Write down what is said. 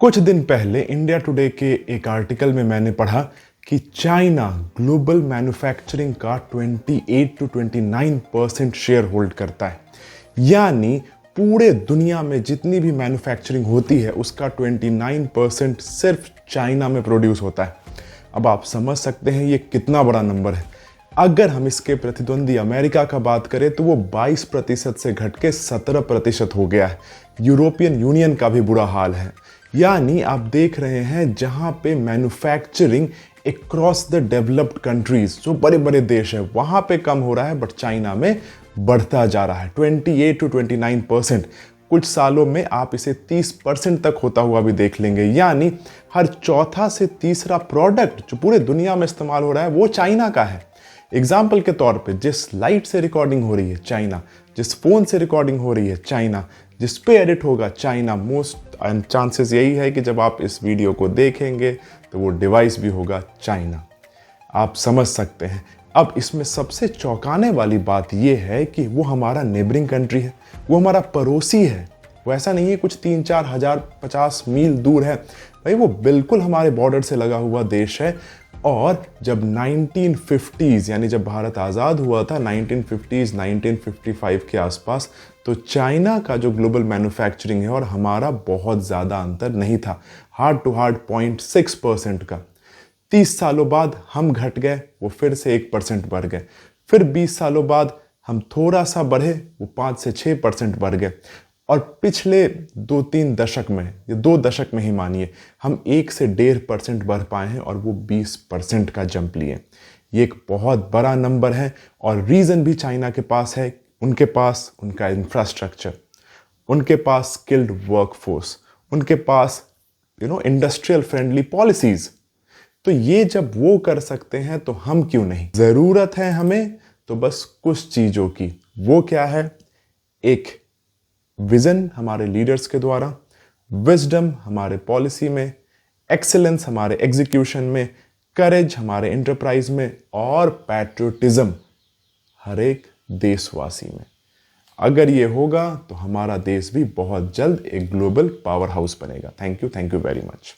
कुछ दिन पहले इंडिया टुडे के एक आर्टिकल में मैंने पढ़ा कि चाइना ग्लोबल मैन्युफैक्चरिंग का 28 to 29% शेयर होल्ड करता है। यानी पूरे दुनिया में जितनी भी मैन्युफैक्चरिंग होती है उसका 29% सिर्फ चाइना में प्रोड्यूस होता है। अब आप समझ सकते हैं ये कितना बड़ा नंबर है। अगर हम इसके प्रतिद्वंदी अमेरिका का बात करें तो वो 22% से घट के 17% हो गया है। यूरोपियन यूनियन का भी बुरा हाल है। यानी आप देख रहे हैं जहां पे manufacturing across the developed countries, जो बड़े बड़े देश है, वहां पे कम हो रहा है, बट चाइना में बढ़ता जा रहा है 28 to 29%। कुछ सालों में आप इसे 30% तक होता हुआ भी देख लेंगे। यानी हर चौथा से तीसरा प्रोडक्ट जो पूरे दुनिया में इस्तेमाल हो रहा है वो चाइना का है। एग्जाम्पल के तौर पे जिस लाइट से रिकॉर्डिंग हो रही है चाइना, जिस फोन से रिकॉर्डिंग हो रही है चाइना, जिस पे एडिट होगा चाइना। मोस्ट चांसेस यही है कि जब आप इस वीडियो को देखेंगे तो वो डिवाइस भी होगा चाइना। आप समझ सकते हैं। अब इसमें सबसे चौंकाने वाली बात यह है कि वो हमारा नेबरिंग कंट्री है, वो हमारा पड़ोसी है। वो ऐसा नहीं है कुछ 3-4 हजार 50 मील दूर है, भाई वो बिल्कुल हमारे बॉर्डर से लगा हुआ देश है। और जब 1950s यानी जब भारत आज़ाद हुआ था 1950s 1955 के आसपास, तो चाइना का जो ग्लोबल मैन्युफैक्चरिंग है और हमारा बहुत ज़्यादा अंतर नहीं था, हार्ड टू हार्ड 0.6% का। 30 सालों बाद हम घट गए, वो फिर से 1% बढ़ गए। फिर 20 सालों बाद हम थोड़ा सा बढ़े, वो 5 से 6% बढ़ गए। और पिछले 2-3 दशक में, ये 2 दशक में ही मानिए, हम 1 से 1.5% बढ़ पाए हैं और वो 20% का जंप लिए। ये एक बहुत बड़ा नंबर है और रीज़न भी चाइना के पास है। उनके पास उनका इंफ्रास्ट्रक्चर, उनके पास स्किल्ड वर्कफोर्स, उनके पास इंडस्ट्रियल फ्रेंडली पॉलिसीज। तो ये जब वो कर सकते हैं तो हम क्यों नहीं। ज़रूरत है हमें तो बस कुछ चीज़ों की। वो क्या है? एक विजन हमारे लीडर्स के द्वारा, विजडम हमारे पॉलिसी में, एक्सीलेंस हमारे एग्जीक्यूशन में, करेज हमारे एंटरप्राइज में और पैट्रियोटिज्म हर एक देशवासी में। अगर ये होगा तो हमारा देश भी बहुत जल्द एक ग्लोबल पावर हाउस बनेगा। Thank you very much.